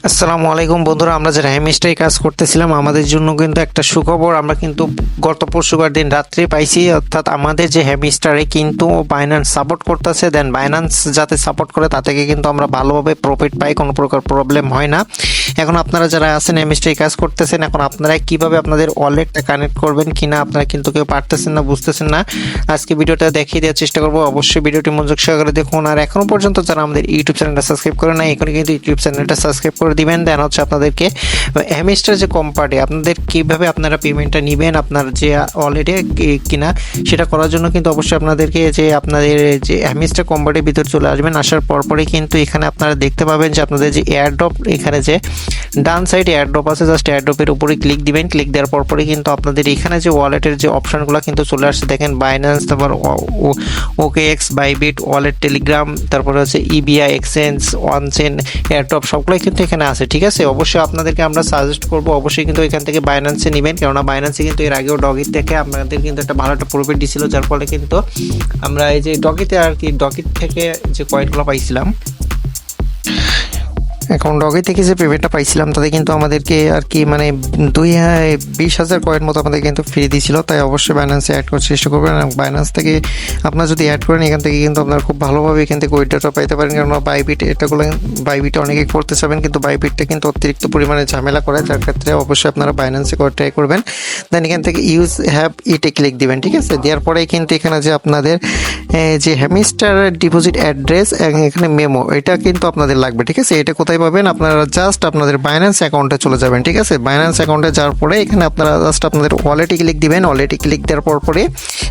আসসালামু আলাইকুম বন্ধুরা, আমরা যারা হেমিস্ট্রি কাজ করতেছিলাম আমাদের জন্য কিন্তু একটা সুখবর আমরা কিন্তু গত পরশুবার দিন রাত্রে পাইছি। অর্থাৎ আমাদের যে হেমিস্টারে কিন্তু বাইন্যান্স সাপোর্ট করতেছে, দেন বাইন্যান্স যাতে সাপোর্ট করে তা থেকে কিন্তু আমরা ভালোভাবে প্রফিট পাই, কোনো প্রকার প্রবলেম হয় না। এখন আপনারা যারা আছেন হেমিস্ট্রি কাজ করতেছেন, এখন আপনারা কিভাবে আপনাদের ওয়ালেটটা কানেক্ট করবেন কিনা আপনারা কিন্তু কেউ পারতেছেন না, বুঝতেছেন না। আজকে ভিডিওটা দেখিয়ে দেওয়ার চেষ্টা করবো, অবশ্যই ভিডিওটি মনোযোগ সহকারে দেখুন। আর এখনো পর্যন্ত যারা আমাদের ইউটিউব চ্যানেলটা সাবস্ক্রাইব করে না, এখন কিন্তু ইউটিউব চ্যানেলটা সাবস্ক্রাইব করে দিবেন। দেন হচ্ছে আপনাদেরকে হেমিস্টার যে কোম্পানি আপনাদের কিভাবে আপনারা পেমেন্টটা নেবেন আপনার যে ওয়ালেটে কিনা সেটা করার জন্য কিন্তু অবশ্যই আপনাদেরকে যে আপনাদের যে হেমিস্টার কোম্পানির ভিতরে চলে আসবেন। আসার পরপরই কিন্তু এখানে আপনারা দেখতে পাবেন যে আপনাদের যে এয়ারড্রপ, এখানে যে ডান সাইডে এয়ারড্রপ আছে, জাস্ট এয়ারড্রপের উপরে ক্লিক দিবেন। ক্লিক দেওয়ার পরপরই কিন্তু আপনাদের এখানে যে ওয়ালেটের যে অপশনগুলো কিন্তু চলে আসছে, দেখেন বাইন্যান্স, তারপর ওকেএক্স, বাইবিট, ওয়ালেট, টেলিগ্রাম, তারপরে হচ্ছে ইবিআই, এক্সচেঞ্জ, ওয়ানচেন, এয়ারড্রপ সবগুলোই কিন্তু এখানে আছে। ঠিক আছে, অবশ্যই আপনাদেরকে আমরা সাজেস্ট করবো অবশ্যই কিন্তু এখান থেকে বাইন্যান্সে নেবেন, কেননা বাইন্যান্সে কিন্তু এর আগেও ডগিট থেকে আপনাদের কিন্তু একটা ভালো একটা প্রফিট দিছিল, যার ফলে কিন্তু আমরা এই যে ডগিতে আর কি ডগিট থেকে যে কয়েনগুলো পাইছিলাম, এখন ডগে থেকে যে পেমেন্টটা পাইছিলাম তাতে কিন্তু আমাদেরকে আর কি মানে 20,000 কয়েন মতো আমাদের কিন্তু ফ্রি দিয়েছিল। তাই অবশ্যই বাইন্যান্সে অ্যাড করার চেষ্টা করবেন, এবং বাইন্যান্স থেকে আপনারা যদি অ্যাড করেন এখান থেকে কিন্তু আপনারা খুব ভালোভাবে এখান থেকে উইথড্রটা পাইতে পারেন। কারণ বাইবিট এটাগুলো বাইবিটে অনেকে করতে চাবেন, কিন্তু বাইবিটটা কিন্তু অতিরিক্ত পরিমাণে ঝামেলা করে, যার ক্ষেত্রে অবশ্যই আপনারা বাইন্যান্সে করে ট্রাই করবেন। দেন এখান থেকে ইউজ হ্যাভ ইটে ক্লিক দিবেন। ঠিক আছে, দেওয়ার পরেই কিন্তু এখানে যে আপনাদের যে হেমিস্টার ডিপোজিট অ্যাড্রেস এখানে মেমো, এটা কিন্তু আপনাদের লাগবে। ঠিক আছে, এটা কোথায় পাবেন আপনারা জাস্ট আপনাদের বাইন্যান্স অ্যাকাউন্টে চলে যাবেন। ঠিক আছে, বাইন্যান্স অ্যাকাউন্টে যাওয়ার পরে এখানে আপনারা জাস্ট আপনাদের ওয়ালেটে ক্লিক দিবেন। ওয়ালেটে ক্লিক দেওয়ার পরে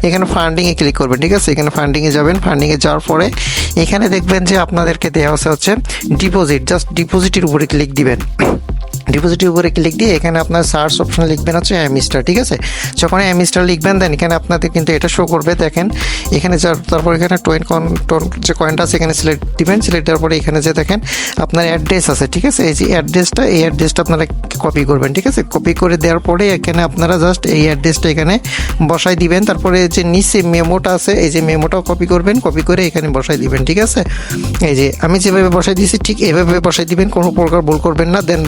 এখানে ফান্ডিংয়ে ক্লিক করবেন। ঠিক আছে, এখানে ফান্ডিংয়ে যাবেন। ফান্ডিংয়ে যাওয়ার পরে এখানে দেখবেন যে আপনাদেরকে দেওয়া হচ্ছে ডিপোজিট, জাস্ট ডিপোজিটের উপরে ক্লিক দিবেন। ডিপোজিটের উপরে ক্লিক দিয়ে এখানে আপনার সার্চ অপশন লিখবেন হচ্ছে হেমিস্টার। ঠিক আছে, যখন হেমিস্টার লিখবেন দেন এখানে আপনাদের কিন্তু এটা শো করবে। দেখেন এখানে তারপর এখানে যে কয়েনটা আছে এখানে সিলেক্ট দিবেন। সিলেক্ট দেওয়ার পরে এখানে যে দেখেন আপনার অ্যাড্রেস আছে। ঠিক আছে, এই যে এই অ্যাড্রেসটা আপনারা কপি করবেন। ঠিক আছে, কপি করে দেওয়ার পরে এখানে আপনারা জাস্ট এই অ্যাড্রেসটা এখানে বসাই দিবেন। তারপরে যে নিচে মেমোটা আছে এই যে মেমোটাও কপি করবেন, কপি করে এখানে বসাই দিবেন। ঠিক আছে, এই যে আমি যেভাবে বসাই দিয়েছি ঠিক এভাবে বসাই দিবেন, কোনো প্রকার ভুল করবেন না। দেন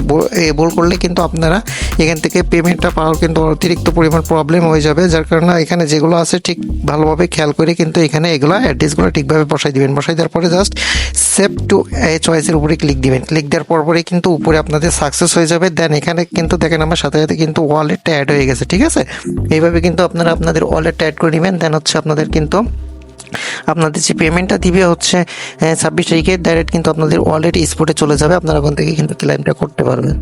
ভুল করলে কিন্তু আপনারা এখান থেকে পেমেন্টটা পাওয়ার কিন্তু অতিরিক্ত পরিমাণ প্রবলেম হয়ে যাবে, যার কারণে এখানে যেগুলো আছে ঠিক ভালোভাবে খেয়াল করে কিন্তু এখানে এগুলো অ্যাড্রেসগুলো ঠিকভাবে বসাই দিবেন। বসাই দেওয়ার পরে জাস্ট সেভ টু চয়েসের উপরে ক্লিক দিবেন। ক্লিক দেওয়ার পরে কিন্তু উপরে আপনাদের সাকসেস হয়ে যাবে। দেন এখানে কিন্তু দেখেন আমার সাথে সাথে কিন্তু ওয়ালেটটা অ্যাড হয়ে গেছে। ঠিক আছে, এইভাবে কিন্তু আপনারা আপনাদের ওয়ালেটটা অ্যাড করে নেবেন। দেন হচ্ছে আপনাদের কিন্তু আপনাদের যে পেমেন্টটা দিবে হচ্ছে 26 তারিখে ডাইরেক্ট কিন্তু আপনাদের ওয়ালেট স্পটে চলে যাবে, আপনারা ওখান থেকে কিন্তু ক্লেমটা করতে পারবেন।